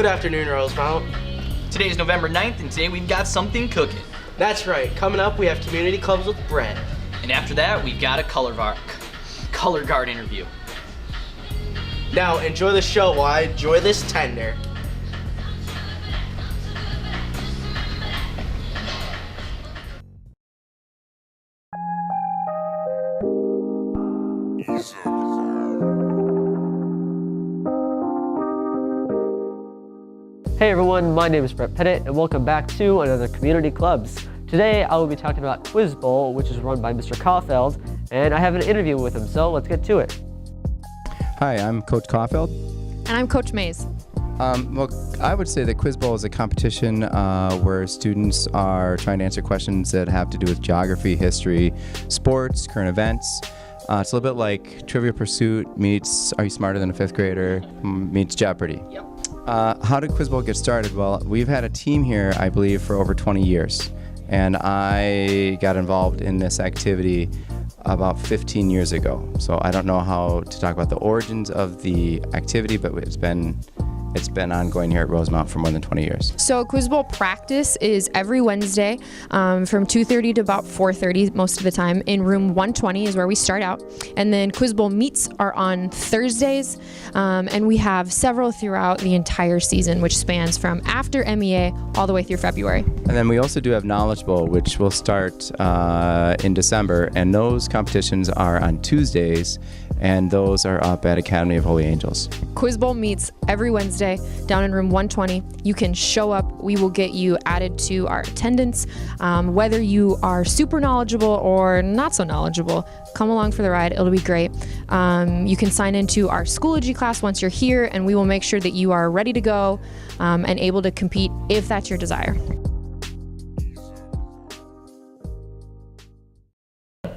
Good afternoon, Rosemount. Today is November 9th, and today we've got something cooking. That's right. Coming up, we have community clubs with Brett. And after that, we've got a color guard interview. Now, enjoy the show while I enjoy this tender. Hey everyone, my name is Brett Pettit and welcome back to another Community Clubs. Today I will be talking about Quiz Bowl, which is run by Mr. Caulfield, and I have an interview with him, so let's get to it. Hi, I'm Coach Caulfield. And I'm Coach Mays. Well, I would say that Quiz Bowl is a competition where students are trying to answer questions that have to do with geography, history, sports, current events. It's a little bit like Trivia Pursuit meets Are You Smarter Than a Fifth Grader meets Jeopardy. Yep. How did Quiz Bowl get started? Well, we've had a team here, I believe, for over 20 years. And I got involved in this activity about 15 years ago. So I don't know how to talk about the origins of the activity, but it's been ongoing here at Rosemount for more than 20 years. So Quiz Bowl practice is every Wednesday from 2:30 to about 4:30 most of the time. In room 120 is where we start out. And then Quiz Bowl meets are on Thursdays. And we have several throughout the entire season, which spans from after MEA all the way through February. And then we also do have Knowledge Bowl, which will start in December. And those competitions are on Tuesdays. And those are up at Academy of Holy Angels. Quiz Bowl meets every Wednesday down in room 120. You can show up. We will get you added to our attendance. Whether you are super knowledgeable or not so knowledgeable, come along for the ride. It'll be great. You can sign into our Schoology class once you're here, and we will make sure that you are ready to go and able to compete if that's your desire.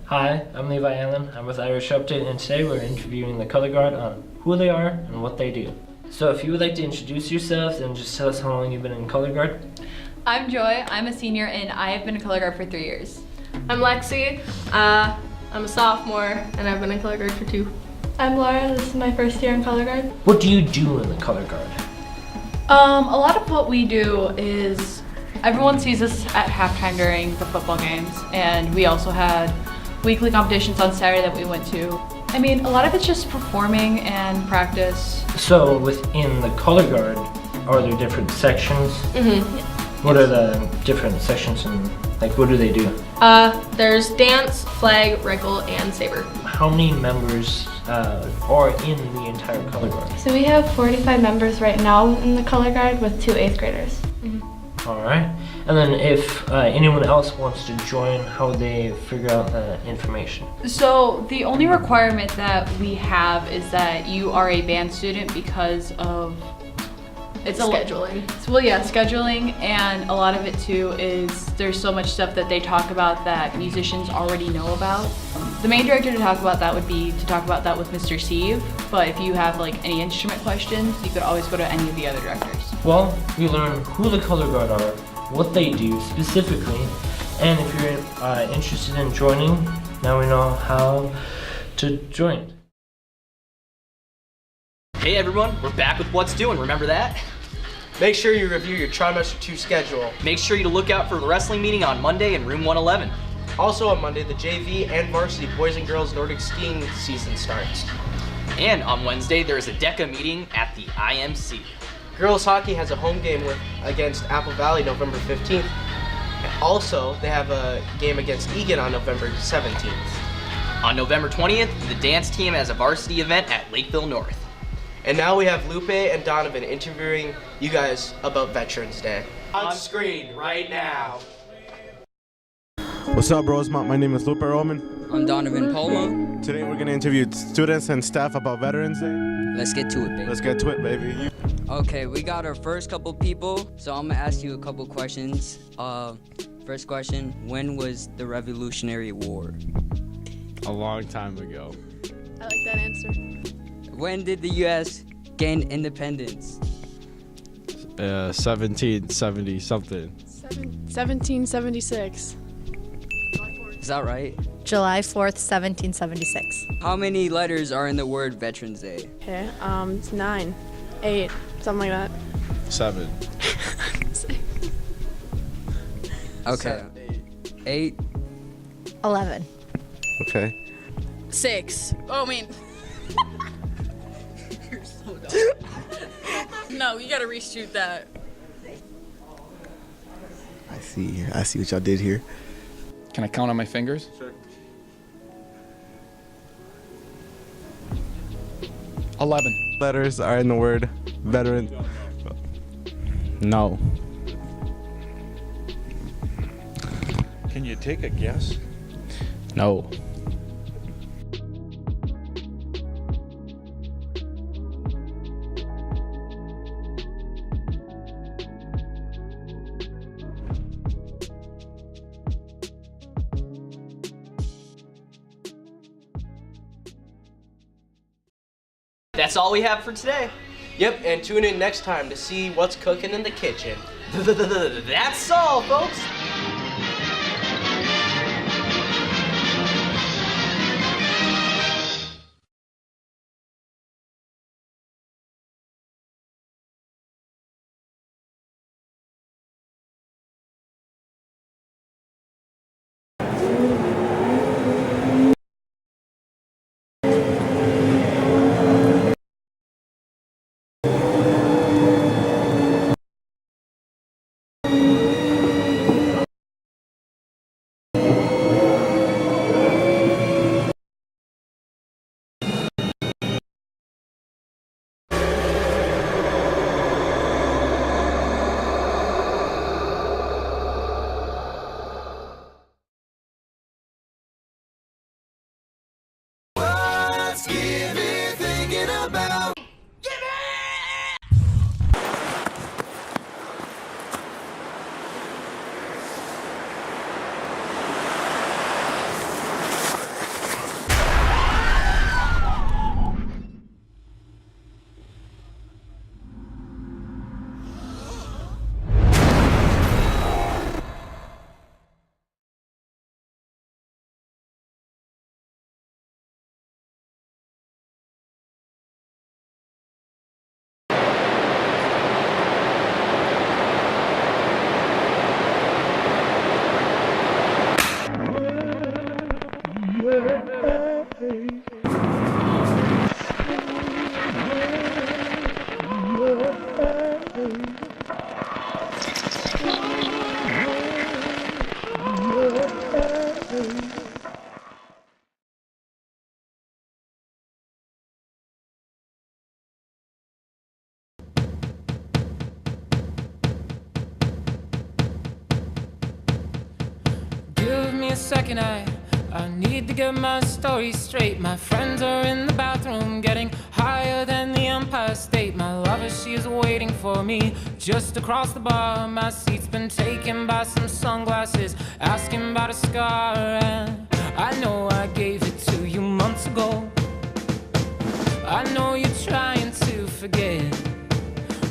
Hi, I'm Levi Allen. I'm with Irish Update, and today we're interviewing the color guard on who they are and what they do. So if you would like to introduce yourself and just tell us how long you've been in color guard. I'm Joy. I'm a senior and I have been a color guard for 3 years. I'm Lexi. I'm a sophomore and I've been in color guard for 2. I'm Laura. This is my first year in color guard. What do you do in the color guard? A lot of what we do is everyone sees us at halftime during the football games, and we also had weekly competitions on Saturday that we went to. I mean, a lot of it's just performing and practice. So within the color guard, are there different sections? Mm-hmm. What are the different sections and like what do they do? There's dance, flag, wrinkle, and saber. How many members are in the entire color guard? So we have 45 members right now in the color guard with 2 8th graders. Mm-hmm. All right. And then if anyone else wants to join, how they figure out the information? So the only requirement that we have is that you are a band student because of Scheduling. Scheduling, and a lot of it too is there's so much stuff that they talk about that musicians already know about. The main director to talk about that would be to talk about that with Mr. Steve, but if you have like any instrument questions, you could always go to any of the other directors. Well, we learned who the color guard are, what they do specifically, and if you're interested in joining, now we know how to join. Hey everyone, we're back with What's Doing, remember that? Make sure you review your Trimester 2 schedule. Make sure you look out for the wrestling meeting on Monday in room 111. Also on Monday, the JV and varsity boys and girls Nordic skiing season starts. And on Wednesday, there is a DECA meeting at the IMC. Girls hockey has a home game against Apple Valley November 15th. Also, they have a game against Egan on November 17th. On November 20th, the dance team has a varsity event at Lakeville North. And now we have Lupe and Donovan interviewing you guys about Veterans Day. On screen right now. What's up, Rosemount? My name is Lupe Roman. I'm Donovan Palma. Today we're going to interview students and staff about Veterans Day. Let's get to it, baby. Let's get to it, baby. Okay, we got our first couple people, so I'm going to ask you a couple questions. First question, when was the Revolutionary War? A long time ago. I like that answer. When did the U.S. gain independence? 1770 something. 1776. Is that right? July 4th, 1776. How many letters are in the word Veterans Day? Okay, it's 9, 8, something like that. 7. Okay. 8. 11. Okay. 6. Oh, I mean. You're so dumb. No, you gotta reshoot that. I see what y'all did here. Can I count on my fingers? Sure. 11. Letters are in the word veteran. No. Can you take a guess? No. That's all we have for today. Yep, and tune in next time to see what's cooking in the kitchen. That's all, folks. Give me a second, I need to get my story straight. My friends are in the bathroom getting higher than the Empire State. My lover, she is waiting for me just across the bar. My seat's been taken by some sunglasses, asking about a scar. And I know I gave it to you months ago. I know you're trying to forget,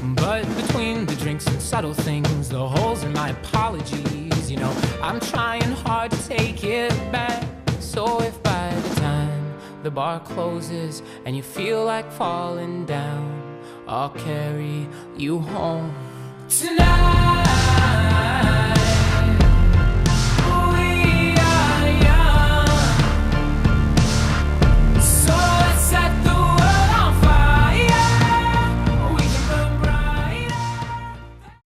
but between the drinks and subtle things, the holes in my apologies, you know, I'm trying hard to take it back. So if by the time the bar closes and you feel like falling down, I'll carry you home tonight.